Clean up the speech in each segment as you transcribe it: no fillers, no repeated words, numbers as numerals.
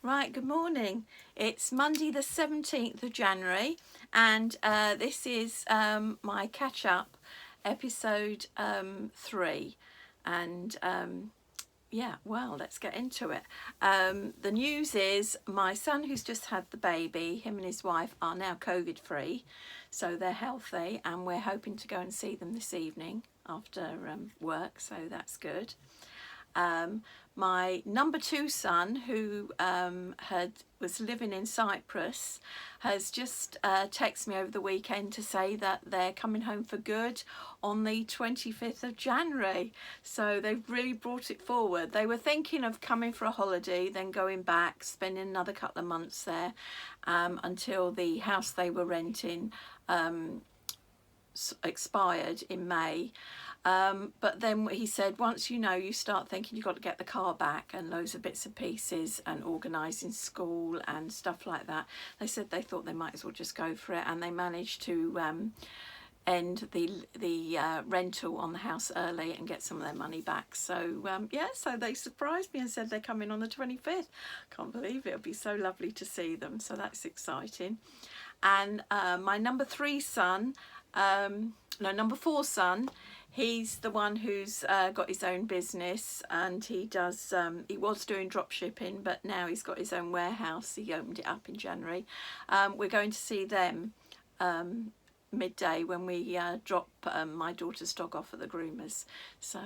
Right, good morning. It's Monday the 17th of January and this is my catch up episode 3 and yeah, well, let's get into it. The news is my son, who's just had the baby, him and his wife are now COVID free, so they're healthy, and we're hoping to go and see them this evening after work, so that's good. My number 2 son, who was living in Cyprus, has just texted me over the weekend to say that they're coming home for good on the 25th of January. So they've really brought it forward. They were thinking of coming for a holiday, then going back, spending another couple of months there until the house they were renting expired in May. But then he said, once you start thinking you've got to get the car back and loads of bits and pieces and organising school and stuff like that, they said they thought they might as well just go for it, and they managed to end the rental on the house early and get some of their money back. So yeah, so they surprised me and said they're coming on the 25th. Can't believe it. It'll be so lovely to see them, so that's exciting. And my number 4 son, he's the one who's got his own business, and he was doing drop shipping, but now he's got his own warehouse. He opened it up in January. We're going to see them midday when we drop my daughter's dog off at the groomers. So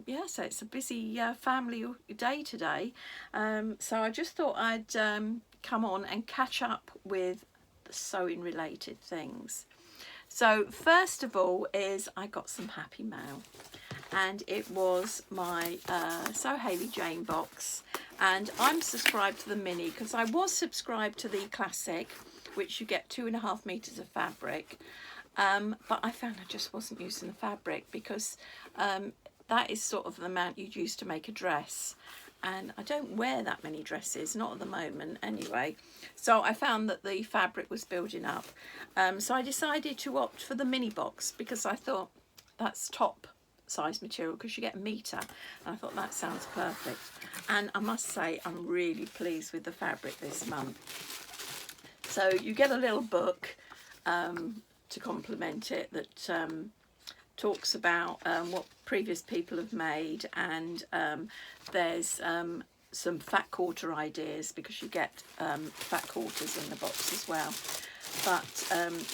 yeah, so it's a busy family day today. So I just thought I'd come on and catch up with the sewing related things. So first of all is I got some happy mail, and it was my SewHaleyJane Box, and I'm subscribed to the mini because I was subscribed to the classic, which you get 2.5 meters of fabric, but I found I just wasn't using the fabric because that is sort of the amount you'd use to make a dress. And I don't wear that many dresses, not at the moment anyway. So I found that the fabric was building up. So I decided to opt for the mini box because I thought that's top size material because you get 1 meter. And I thought that sounds perfect. And I must say I'm really pleased with the fabric this month. So you get a little book to complement it that talks about what previous people have made, and there's some fat quarter ideas because you get fat quarters in the box as well. But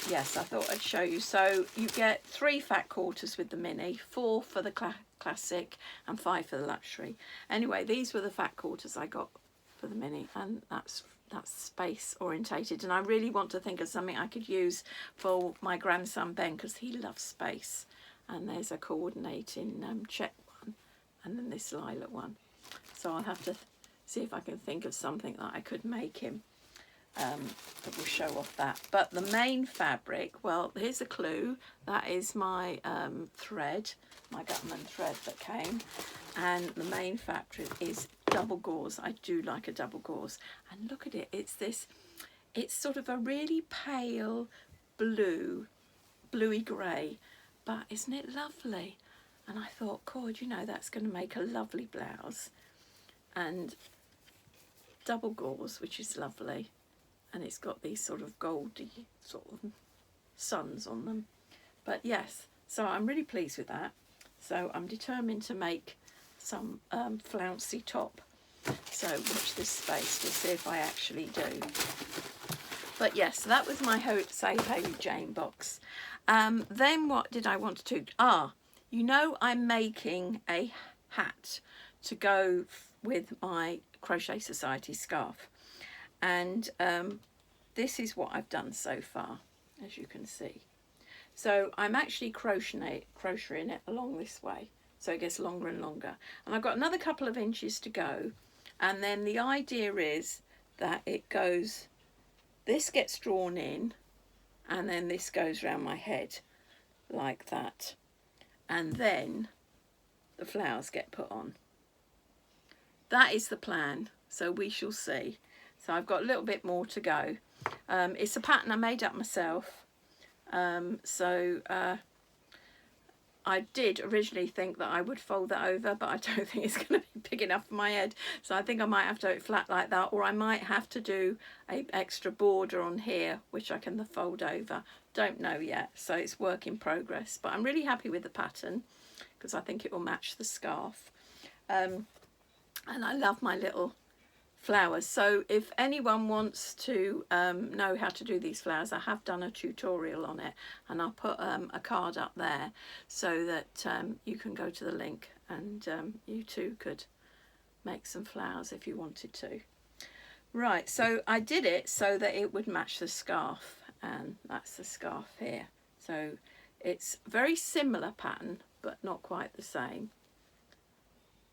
yes, I thought I'd show you. So you get 3 fat quarters with the mini, 4 for the classic and 5 for the luxury. Anyway, these were the fat quarters I got for the mini, and that's space orientated, and I really want to think of something I could use for my grandson Ben because he loves space. And there's a coordinating check one, and then this lilac one. So I'll have to see if I can think of something that I could make him that will show off that. But the main fabric, well, here's a clue. That is my thread, my Gutman thread that came. And the main fabric is double gauze. I do like a double gauze. And look at it. It's sort of a really pale blue, bluey grey. But isn't it lovely? And I thought, God, that's going to make a lovely blouse. And double gauze, which is lovely. And it's got these sort of goldy sort of suns on them. But yes, so I'm really pleased with that. So I'm determined to make some flouncy top. So watch this space to see if I actually do. But yes, that was my SewHaleyJane Box. Then what did I want to do? I'm making a hat to go with my Crochet Society scarf. And this is what I've done so far, as you can see. So I'm actually crocheting it along this way, so it gets longer and longer. And I've got another couple of inches to go. And then the idea is that it goes, this gets drawn in, and then this goes around my head like that, and then the flowers get put on. That is the plan, so we shall see. So I've got a little bit more to go. It's a pattern I made up myself, I did originally think that I would fold that over, but I don't think it's going to be big enough for my head. So I think I might have to do it flat like that, or I might have to do an extra border on here, which I can fold over. Don't know yet, so it's work in progress. But I'm really happy with the pattern because I think it will match the scarf. And I love my little flowers. So if anyone wants to know how to do these flowers, I have done a tutorial on it, and I'll put a card up there so that you can go to the link, and you too could make some flowers if you wanted to. Right, so I did it so that it would match the scarf, and that's the scarf here. So it's very similar pattern but not quite the same.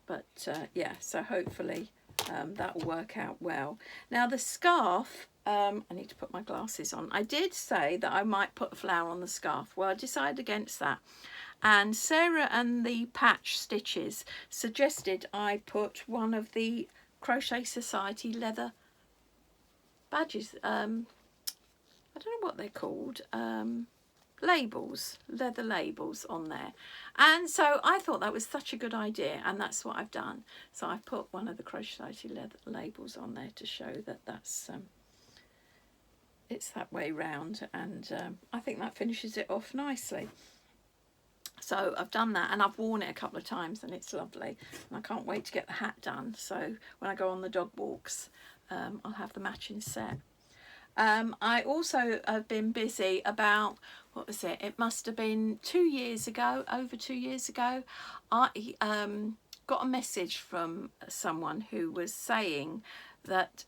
But yeah, so hopefully that will work out well. Now the scarf, I need to put my glasses on. I did say that I might put a flower on the scarf. Well, I decided against that. And Sarah and the Patch Stitches suggested I put one of the Crochet Society leather badges. I don't know what they're called. Labels, leather labels on there. And so I thought that was such a good idea, and that's what I've done. So I've put one of the Crochet Society leather labels on there to show that that's it's that way round, and I think that finishes it off nicely. So I've done that, and I've worn it a couple of times, and it's lovely, and I can't wait to get the hat done. So when I go on the dog walks, I'll have the matching set. I also have been busy about, what was it? It must have been 2 years ago, over 2 years ago. I got a message from someone who was saying that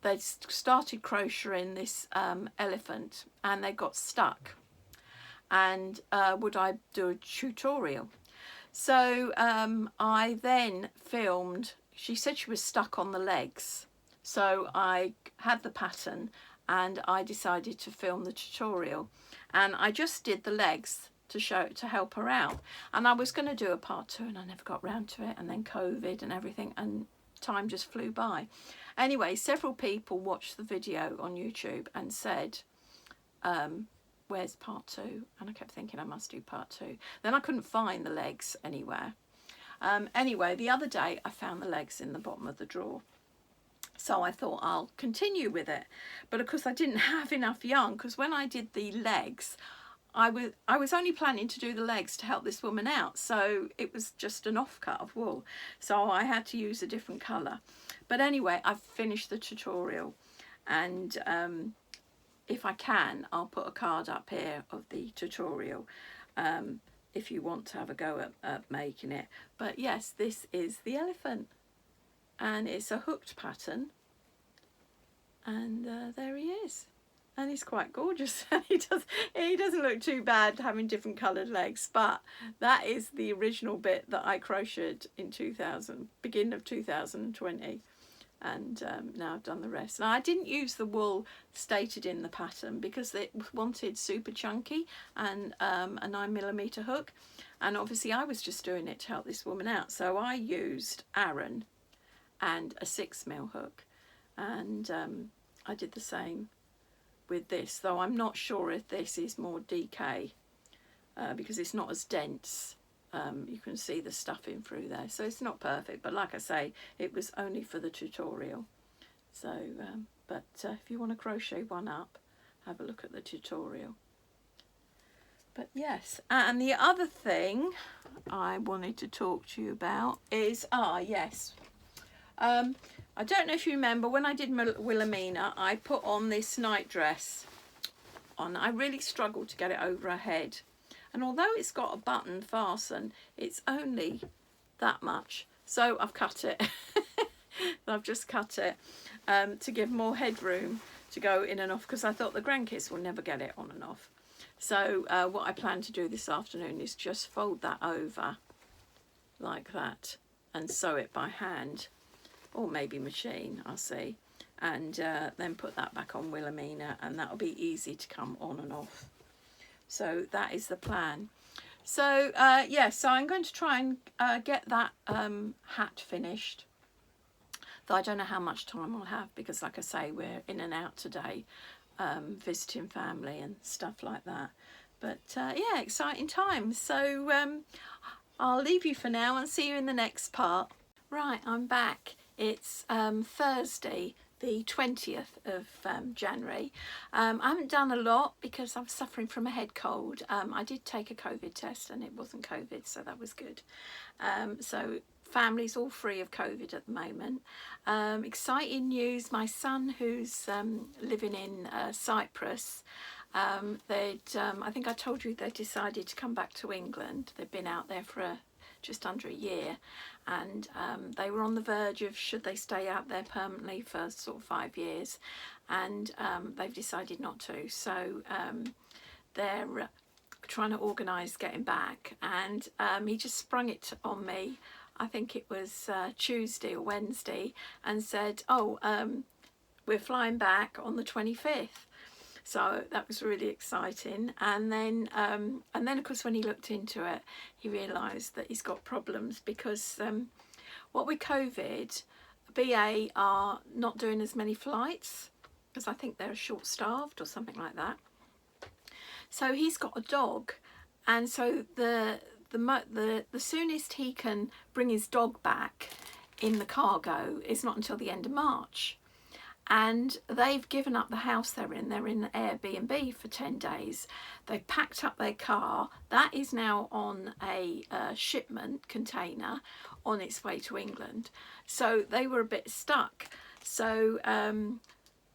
they'd started crocheting this elephant, and they got stuck. And would I do a tutorial? So I then filmed. She said she was stuck on the legs. So I had the pattern and I decided to film the tutorial, and I just did the legs to help her out. And I was going to do a part 2, and I never got round to it, and then COVID and everything, and time just flew by. Anyway, several people watched the video on YouTube and said, where's part 2? And I kept thinking I must do part 2. Then I couldn't find the legs anywhere. Anyway, the other day I found the legs in the bottom of the drawer. So I thought I'll continue with it. But of course I didn't have enough yarn, because when I did the legs, I was only planning to do the legs to help this woman out. So it was just an offcut of wool. So I had to use a different colour. But anyway, I've finished the tutorial, and if I can, I'll put a card up here of the tutorial if you want to have a go at making it. But yes, this is the elephant. And it's a hooked pattern, and there he is, and he's quite gorgeous. he doesn't look too bad having different coloured legs, but that is the original bit that I crocheted in beginning of 2020, and now I've done the rest. Now I didn't use the wool stated in the pattern because it wanted super chunky and a 9mm hook, and obviously I was just doing it to help this woman out, so I used Aran and a 6mm hook, and I did the same with this, though I'm not sure if this is more DK because it's not as dense. You can see the stuffing through there, so it's not perfect, but like I say, it was only for the tutorial. So but if you want to crochet one up, have a look at the tutorial. But yes, and the other thing I wanted to talk to you about is yes, I don't know if you remember when I did Wilhelmina, I put on this night dress on. I really struggled to get it over her head, and although it's got a button fasten, it's only that much, so I've cut it. I've just cut it to give more headroom to go in and off, because I thought the grandkids will never get it on and off. So what I plan to do this afternoon is just fold that over like that and sew it by hand, or maybe machine, I'll see, and then put that back on Wilhelmina, and that'll be easy to come on and off. So that is the plan. So yeah, so I'm going to try and get that hat finished, though I don't know how much time I'll have, because like I say, we're in and out today, visiting family and stuff like that. But yeah, exciting times. So I'll leave you for now and see you in the next part. Right, I'm back. It's Thursday, the 20th of January. I haven't done a lot because I'm suffering from a head cold. I did take a COVID test and it wasn't COVID, so that was good. So family's all free of COVID at the moment. Exciting news, my son who's living in Cyprus, I think I told you they decided to come back to England. They've been out there for just under a year, and they were on the verge of should they stay out there permanently for sort of 5 years, and they've decided not to. So they're trying to organise getting back, and he just sprung it on me. I think it was Tuesday or Wednesday, and said, oh, we're flying back on the 25th. So that was really exciting. And then of course, when he looked into it, he realised that he's got problems because what with COVID, BA are not doing as many flights because I think they're short-staffed or something like that. So he's got a dog, and so the soonest he can bring his dog back in the cargo is not until the end of March. And they've given up the house they're in Airbnb for 10 days. They've packed up their car. That is now on a shipment container on its way to England. So they were a bit stuck. So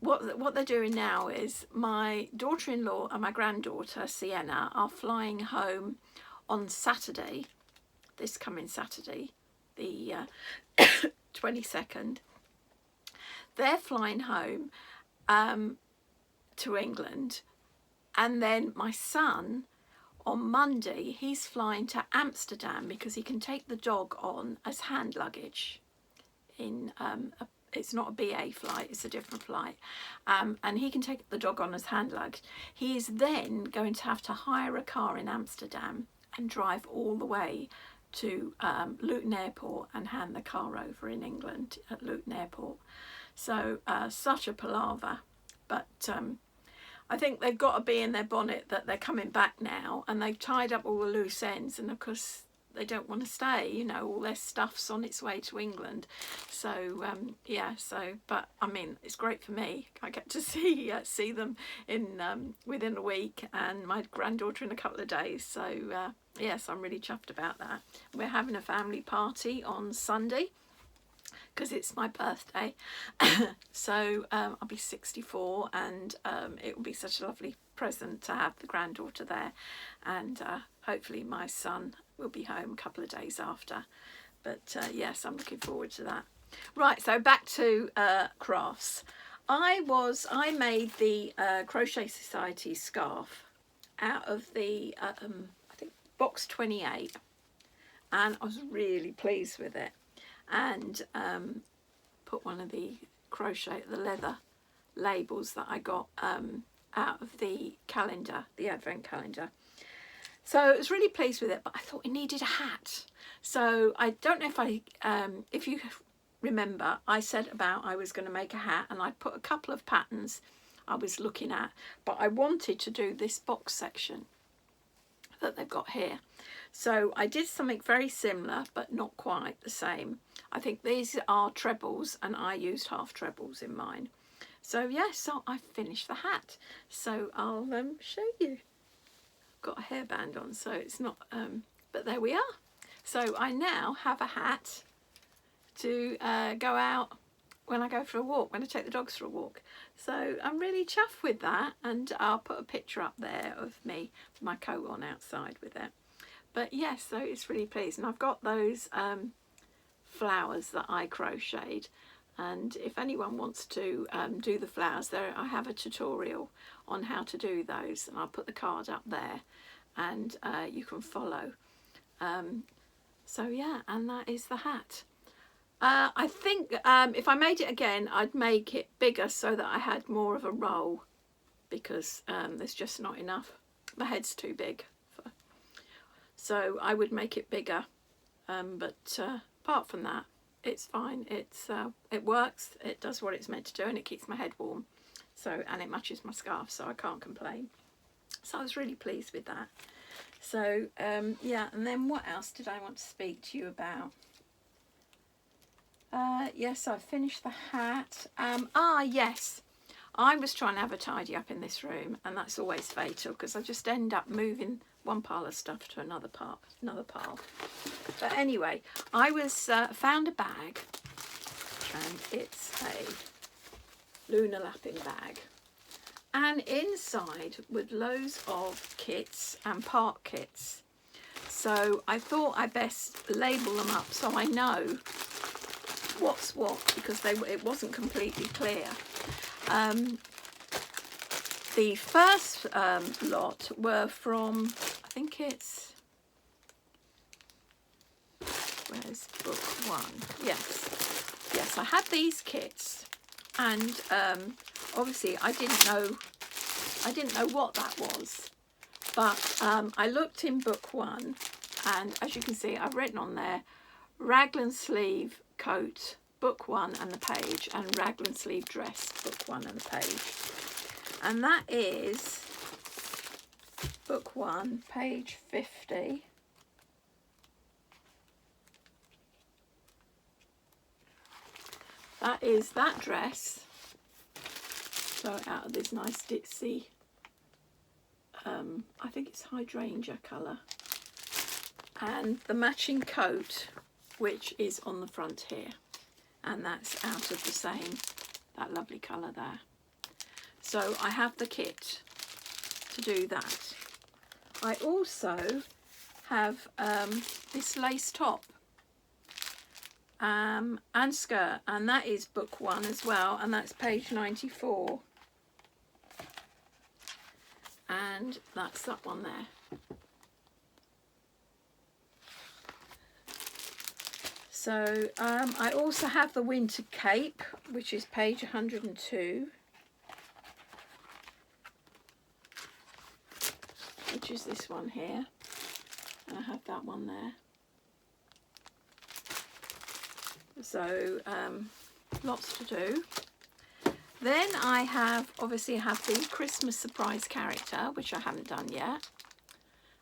what they're doing now is my daughter-in-law and my granddaughter, Sienna, are flying home on Saturday, this coming Saturday, the 22nd. They're flying home to England, and then my son on Monday, he's flying to Amsterdam because he can take the dog on as hand luggage in it's not a BA flight, it's a different flight, and he can take the dog on as hand luggage. He is then going to have to hire a car in Amsterdam and drive all the way to Luton Airport and hand the car over in England at Luton Airport. So such a palaver, but I think they've got to be in their bonnet that they're coming back now, and they've tied up all the loose ends, and of course they don't want to stay, you know, all their stuff's on its way to England. So yeah, so but I mean, it's great for me. I get to see them in within a week, and my granddaughter in a couple of days. So yes, I'm really chuffed about that. We're having a family party on Sunday because it's my birthday. So I'll be 64, and it will be such a lovely present to have the granddaughter there, and hopefully my son will be home a couple of days after. But yes, I'm looking forward to that. Right, so back to crafts. I made the Crochet Society scarf out of the I think box 28, and I was really pleased with it, and put one of the leather labels that I got out of the calendar, the advent calendar. So I was really pleased with it, but I thought it needed a hat. So I don't know if you remember, I said about I was going to make a hat, and I put a couple of patterns I was looking at, but I wanted to do this box section that they've got here. So I did something very similar, but not quite the same. I think these are trebles, and I used half trebles in mine. So yes, so I finished the hat. So I'll show you. Got a hairband on, so it's not but there we are. So I now have a hat to go out when I go for a walk, when I take the dogs for a walk. So I'm really chuffed with that, and I'll put a picture up there of me with my coat on outside with it. But yes, so it's really pleased, and I've got those flowers that I crocheted, and if anyone wants to do the flowers, there I have a tutorial on how to do those, and I'll put the card up there, and you can follow. So yeah, and that is the hat. I think if I made it again, I'd make it bigger so that I had more of a roll, because there's just not enough. My head's too big. So I would make it bigger, but apart from that, it's fine. It works, it does what it's meant to do, and it keeps my head warm. So, and it matches my scarf, so I can't complain. So I was really pleased with that. So yeah, and then what else did I want to speak to you about? Yes, I finished the hat. Yes, I was trying to have a tidy up in this room, and that's always fatal because I just end up moving one pile of stuff to another pile. But anyway, I was found a bag, and it's a Luna Lapin bag, and inside with loads of kits and part kits. So I thought I best label them up so I know what's what, because it wasn't completely clear. The first lot were from, I think it's, where's book one? Yes, I had these kits, and obviously I didn't know what that was, but I looked in book one, and as you can see, I've written on there raglan sleeve coat book one and the page, and raglan sleeve dress book one and the page, and that is book one, page 50. That is that dress, so out of this nice ditzy, I think it's hydrangea colour, and the matching coat, which is on the front here, and that's out of the same, that lovely colour there. So I have the kit to do that. I also have this lace top and skirt, and that is book one as well, and that's page 94, and that's that one there. So I also have the winter cape, which is page 102, which is this one here, and I have that one there. So lots to do. Then I obviously have the Christmas surprise character, which I haven't done yet,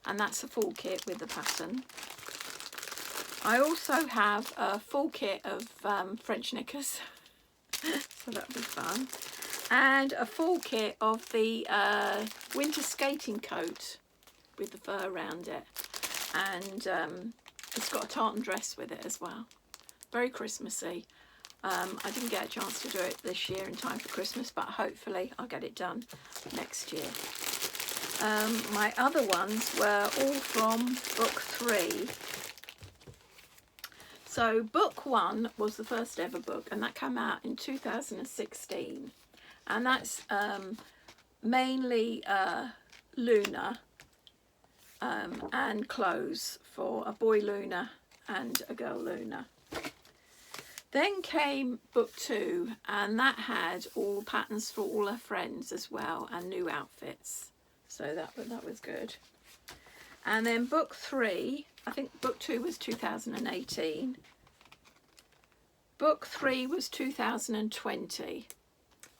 and that's a full kit with the pattern. I also have a full kit of French knickers, so that'll be fun, and a full kit of the winter skating coat with the fur around it, and it's got a tartan dress with it as well. Very Christmassy. I didn't get a chance to do it this year in time for Christmas, but hopefully I'll get it done next year. My other ones were all from book 3. So book one was the first ever book, and that came out in 2016, and that's mainly Luna and clothes for a boy Luna and a girl Luna. Then came book 2, and that had all patterns for all her friends as well, and new outfits, so that was good. And then book 3, I think book 2 was 2018. Book 3 was 2020,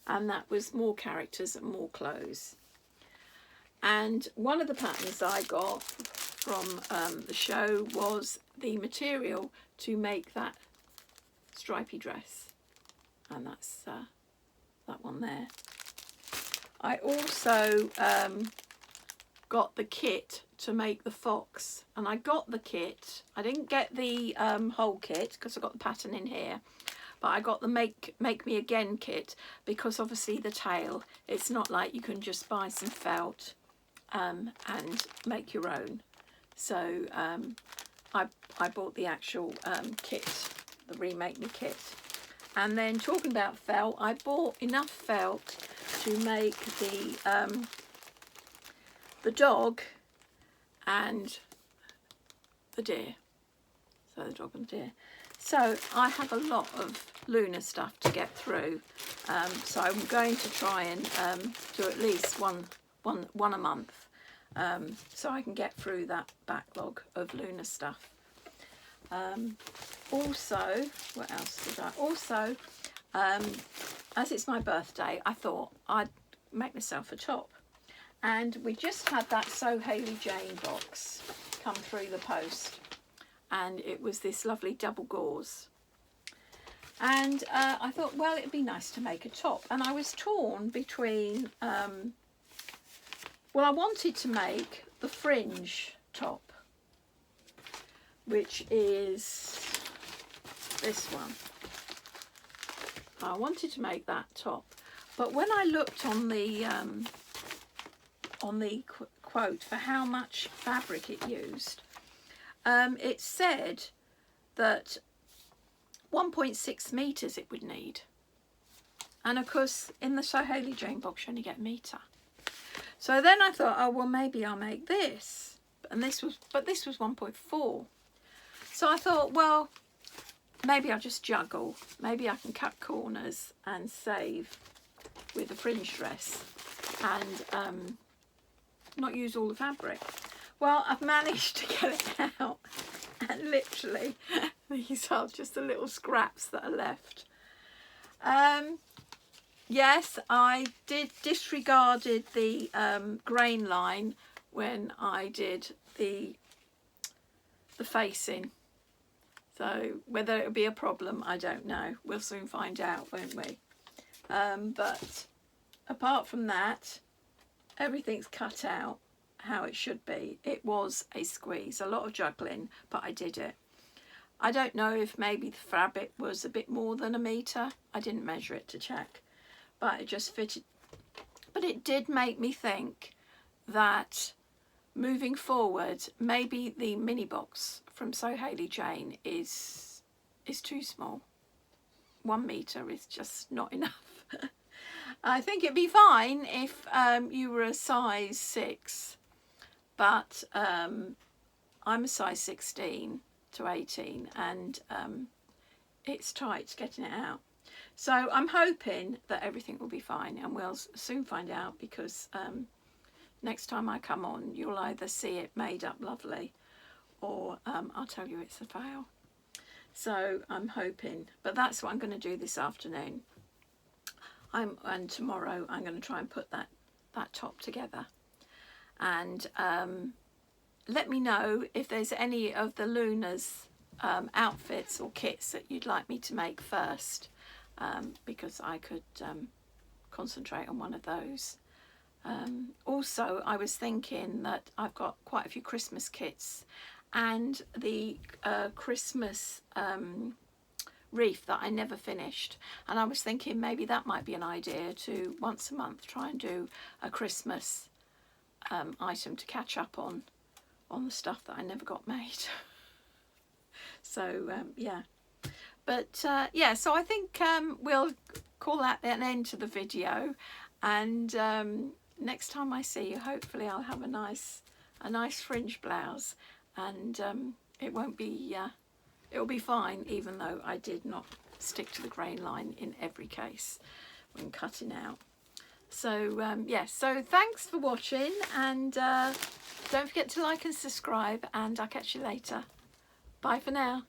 and that was more characters and more clothes. And one of the patterns I got from the show was the material to make that stripy dress, and that's that one there. I also got the kit to make the fox, and I got the kit. I didn't get the whole kit because I got the pattern in here, but I got the make me again kit, because obviously the tail, it's not like you can just buy some felt and make your own. So I bought the actual kit, the remake me kit. And then talking about felt, I bought enough felt to make the dog and the deer. So the dog and deer. So I have a lot of Luna stuff to get through. So I'm going to try and do at least one a month, so I can get through that backlog of Luna stuff. Also, what else did I? Also, as it's my birthday, I thought I'd make myself a top. And we just had that SewHaleyJane box come through the post, and it was this lovely double gauze. And I thought, well, it'd be nice to make a top. And I was torn between, well, I wanted to make the Fringe top, which is this one. I wanted to make that top, but when I looked on the quote for how much fabric it used, it said that 1.6 meters it would need, and of course in the SewHaleyJane box you only get a meter. So then I thought, oh well, maybe I'll make this, and this was 1.4. So I thought, well, maybe I'll just juggle. Maybe I can cut corners and save with the fringe dress and not use all the fabric. Well, I've managed to get it out, and literally these are just the little scraps that are left. Yes, I disregarded the grain line when I did the facing. So whether it'll be a problem, I don't know. We'll soon find out, won't we? But apart from that, everything's cut out how it should be. It was a squeeze, a lot of juggling, but I did it. I don't know if maybe the fabric was a bit more than a meter. I didn't measure it to check, but it just fitted. But it did make me think that moving forward, maybe the mini box from SewHaleyJane is too small. 1 meter is just not enough. I think it'd be fine if you were a size 6, but I'm a size 16 to 18, and it's tight getting it out. So I'm hoping that everything will be fine, and we'll soon find out, because next time I come on, you'll either see it made up lovely, or I'll tell you it's a fail. So I'm hoping, but that's what I'm going to do this afternoon. And tomorrow I'm going to try and put that top together. And let me know if there's any of the Luna's outfits or kits that you'd like me to make first, because I could concentrate on one of those. Also, I was thinking that I've got quite a few Christmas kits, and the Christmas wreath that I never finished, and I was thinking maybe that might be an idea to once a month try and do a Christmas item to catch up on the stuff that I never got made. So yeah, but yeah, so I think we'll call that an end to the video, and next time I see you, hopefully I'll have a nice fringe blouse, and it won't be it'll be fine, even though I did not stick to the grain line in every case when cutting out. So yes, so thanks for watching, and don't forget to like and subscribe, and I'll catch you later. Bye for now.